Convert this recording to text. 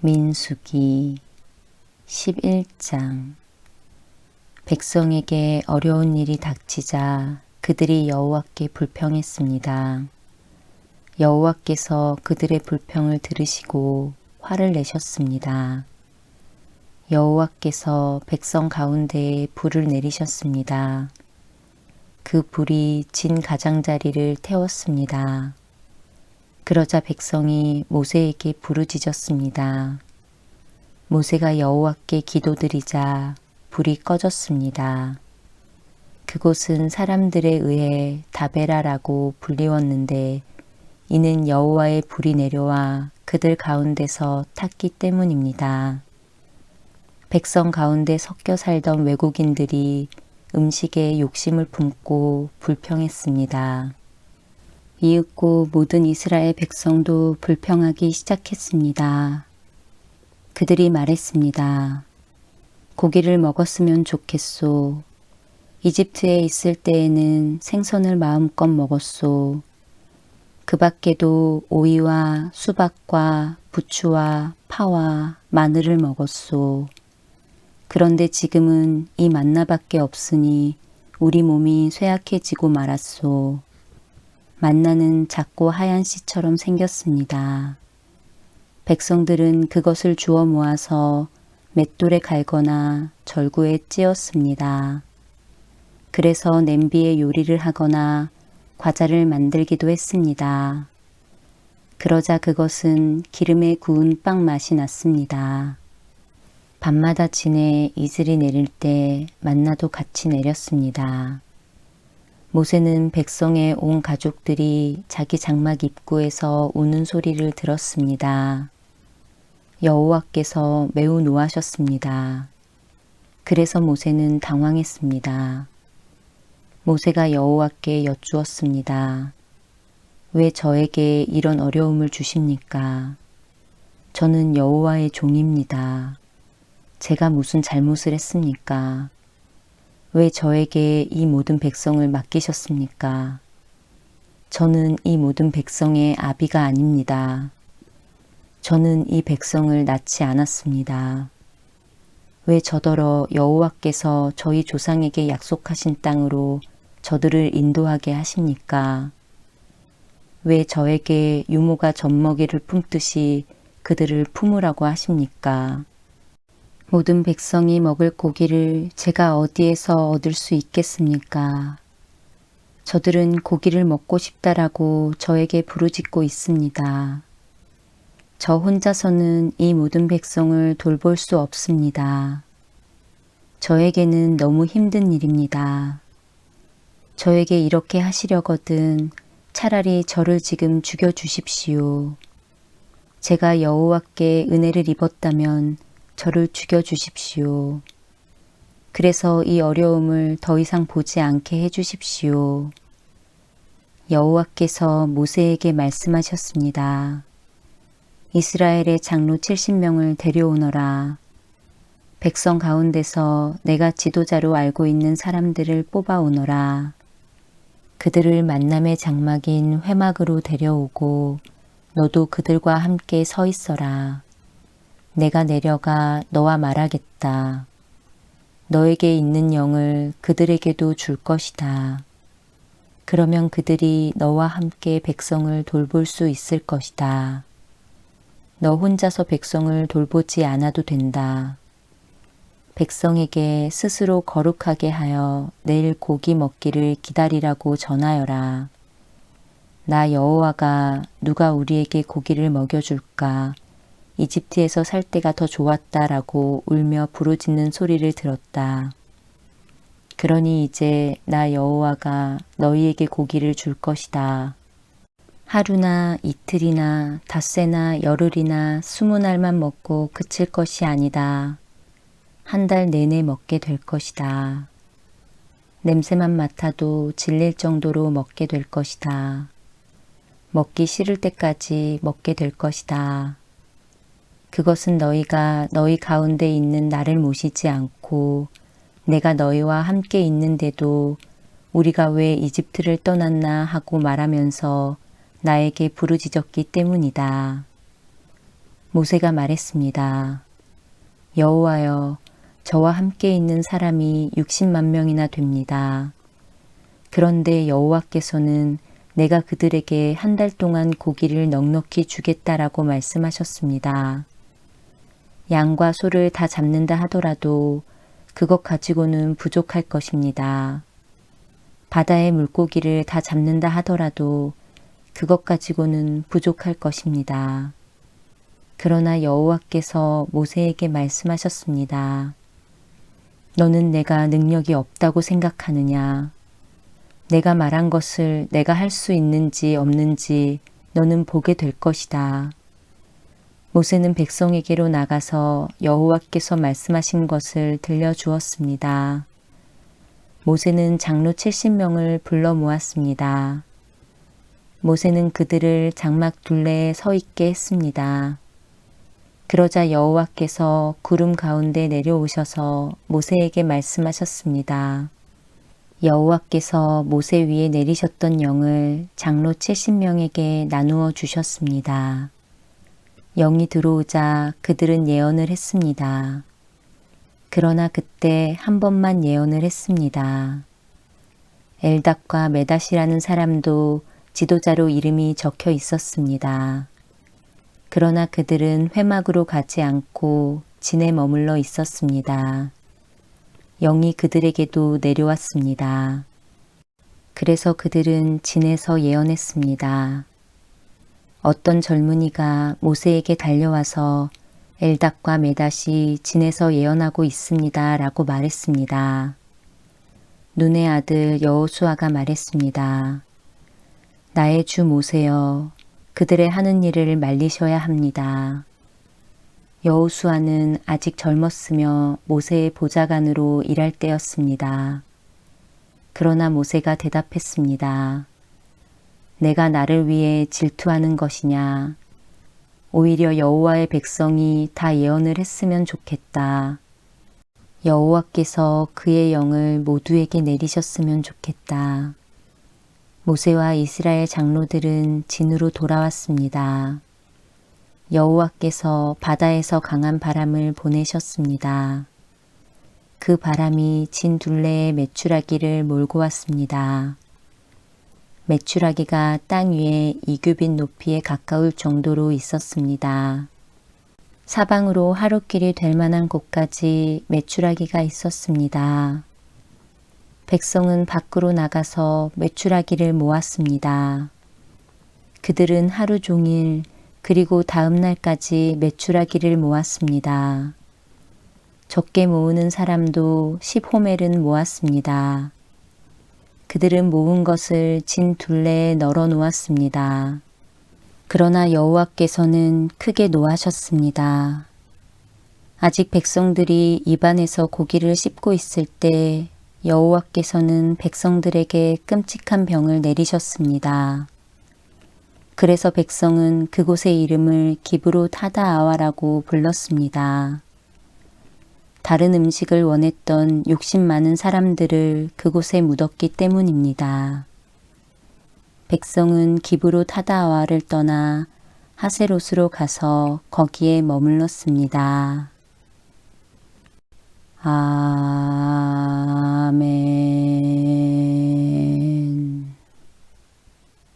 민수기 11장. 백성에게 어려운 일이 닥치자 그들이 여호와께 불평했습니다. 여호와께서 그들의 불평을 들으시고 화를 내셨습니다. 여호와께서 백성 가운데에 불을 내리셨습니다. 그 불이 진 가장자리를 태웠습니다. 그러자 백성이 모세에게 부르짖었습니다. 모세가 여호와께 기도드리자 불이 꺼졌습니다. 그곳은 사람들에 의해 다베라라고 불리웠는데 이는 여호와의 불이 내려와 그들 가운데서 탔기 때문입니다. 백성 가운데 섞여 살던 외국인들이 음식에 욕심을 품고 불평했습니다. 이윽고 모든 이스라엘 백성도 불평하기 시작했습니다. 그들이 말했습니다. 고기를 먹었으면 좋겠소. 이집트에 있을 때에는 생선을 마음껏 먹었소. 그 밖에도 오이와 수박과 부추와 파와 마늘을 먹었소. 그런데 지금은 이 만나밖에 없으니 우리 몸이 쇠약해지고 말았소. 만나는 작고 하얀 씨처럼 생겼습니다. 백성들은 그것을 주워 모아서 맷돌에 갈거나 절구에 찧었습니다. 그래서 냄비에 요리를 하거나 과자를 만들기도 했습니다. 그러자 그것은 기름에 구운 빵 맛이 났습니다. 밤마다 진에 이슬이 내릴 때 만나도 같이 내렸습니다. 모세는 백성의 온 가족들이 자기 장막 입구에서 우는 소리를 들었습니다. 여호와께서 매우 노하셨습니다. 그래서 모세는 당황했습니다. 모세가 여호와께 여쭈었습니다. 왜 저에게 이런 어려움을 주십니까? 저는 여호와의 종입니다. 제가 무슨 잘못을 했습니까? 왜 저에게 이 모든 백성을 맡기셨습니까? 저는 이 모든 백성의 아비가 아닙니다. 저는 이 백성을 낳지 않았습니다. 왜 저더러 여호와께서 저희 조상에게 약속하신 땅으로 저들을 인도하게 하십니까? 왜 저에게 유모가 젖먹이를 품듯이 그들을 품으라고 하십니까? 모든 백성이 먹을 고기를 제가 어디에서 얻을 수 있겠습니까? 저들은 고기를 먹고 싶다라고 저에게 부르짖고 있습니다. 저 혼자서는 이 모든 백성을 돌볼 수 없습니다. 저에게는 너무 힘든 일입니다. 저에게 이렇게 하시려거든 차라리 저를 지금 죽여주십시오. 제가 여호와께 은혜를 입었다면 저를 죽여주십시오. 그래서 이 어려움을 더 이상 보지 않게 해주십시오. 여호와께서 모세에게 말씀하셨습니다. 이스라엘의 장로 70명을 데려오너라. 백성 가운데서 내가 지도자로 알고 있는 사람들을 뽑아오너라. 그들을 만남의 장막인 회막으로 데려오고 너도 그들과 함께 서 있어라. 내가 내려가 너와 말하겠다. 너에게 있는 영을 그들에게도 줄 것이다. 그러면 그들이 너와 함께 백성을 돌볼 수 있을 것이다. 너 혼자서 백성을 돌보지 않아도 된다. 백성에게 스스로 거룩하게 하여 내일 고기 먹기를 기다리라고 전하여라. 나 여호와가 누가 우리에게 고기를 먹여줄까? 이집트에서 살 때가 더 좋았다라고 울며 부르짖는 소리를 들었다. 그러니 이제 나 여호와가 너희에게 고기를 줄 것이다. 하루나 이틀이나 닷새나 열흘이나 20날만 먹고 그칠 것이 아니다. 한 달 내내 먹게 될 것이다. 냄새만 맡아도 질릴 정도로 먹게 될 것이다. 먹기 싫을 때까지 먹게 될 것이다. 그것은 너희가 너희 가운데 있는 나를 모시지 않고 내가 너희와 함께 있는데도 우리가 왜 이집트를 떠났나 하고 말하면서 나에게 부르짖었기 때문이다. 모세가 말했습니다. 여호와여, 저와 함께 있는 사람이 60만 명이나 됩니다. 그런데 여호와께서는 내가 그들에게 한 달 동안 고기를 넉넉히 주겠다라고 말씀하셨습니다. 양과 소를 다 잡는다 하더라도 그것 가지고는 부족할 것입니다. 바다의 물고기를 다 잡는다 하더라도 그것 가지고는 부족할 것입니다. 그러나 여호와께서 모세에게 말씀하셨습니다. 너는 내가 능력이 없다고 생각하느냐? 내가 말한 것을 내가 할 수 있는지 없는지 너는 보게 될 것이다. 모세는 백성에게로 나가서 여호와께서 말씀하신 것을 들려주었습니다. 모세는 장로 70명을 불러 모았습니다. 모세는 그들을 장막 둘레에 서 있게 했습니다. 그러자 여호와께서 구름 가운데 내려오셔서 모세에게 말씀하셨습니다. 여호와께서 모세 위에 내리셨던 영을 장로 70명에게 나누어 주셨습니다. 영이 들어오자 그들은 예언을 했습니다. 그러나 그때 한 번만 예언을 했습니다. 엘닷과 메닷이라는 사람도 지도자로 이름이 적혀 있었습니다. 그러나 그들은 회막으로 가지 않고 진에 머물러 있었습니다. 영이 그들에게도 내려왔습니다. 그래서 그들은 진에서 예언했습니다. 어떤 젊은이가 모세에게 달려와서 엘닷과 메닷이 진에서 예언하고 있습니다. 라고 말했습니다. 눈의 아들 여호수아가 말했습니다. 나의 주 모세여, 그들의 하는 일을 말리셔야 합니다. 여호수아는 아직 젊었으며 모세의 보좌관으로 일할 때였습니다. 그러나 모세가 대답했습니다. 내가 나를 위해 질투하는 것이냐? 오히려 여호와의 백성이 다 예언을 했으면 좋겠다. 여호와께서 그의 영을 모두에게 내리셨으면 좋겠다. 모세와 이스라엘 장로들은 진으로 돌아왔습니다. 여호와께서 바다에서 강한 바람을 보내셨습니다. 그 바람이 진 둘레의 메추라기를 몰고 왔습니다. 메추라기가 땅 위에 2규빗 높이에 가까울 정도로 있었습니다. 사방으로 하루길이 될 만한 곳까지 메추라기가 있었습니다. 백성은 밖으로 나가서 메추라기를 모았습니다. 그들은 하루 종일 그리고 다음 날까지 메추라기를 모았습니다. 적게 모으는 사람도 10호멜은 모았습니다. 그들은 모은 것을 진 둘레에 널어 놓았습니다. 그러나 여호와께서는 크게 노하셨습니다. 아직 백성들이 입안에서 고기를 씹고 있을 때 여호와께서는 백성들에게 끔찍한 병을 내리셨습니다. 그래서 백성은 그곳의 이름을 기브롯 하다아와라고 불렀습니다. 다른 음식을 원했던 욕심 많은 사람들을 그곳에 묻었기 때문입니다. 백성은 기브롯 하다아와를 떠나 하세롯으로 가서 거기에 머물렀습니다. 아멘.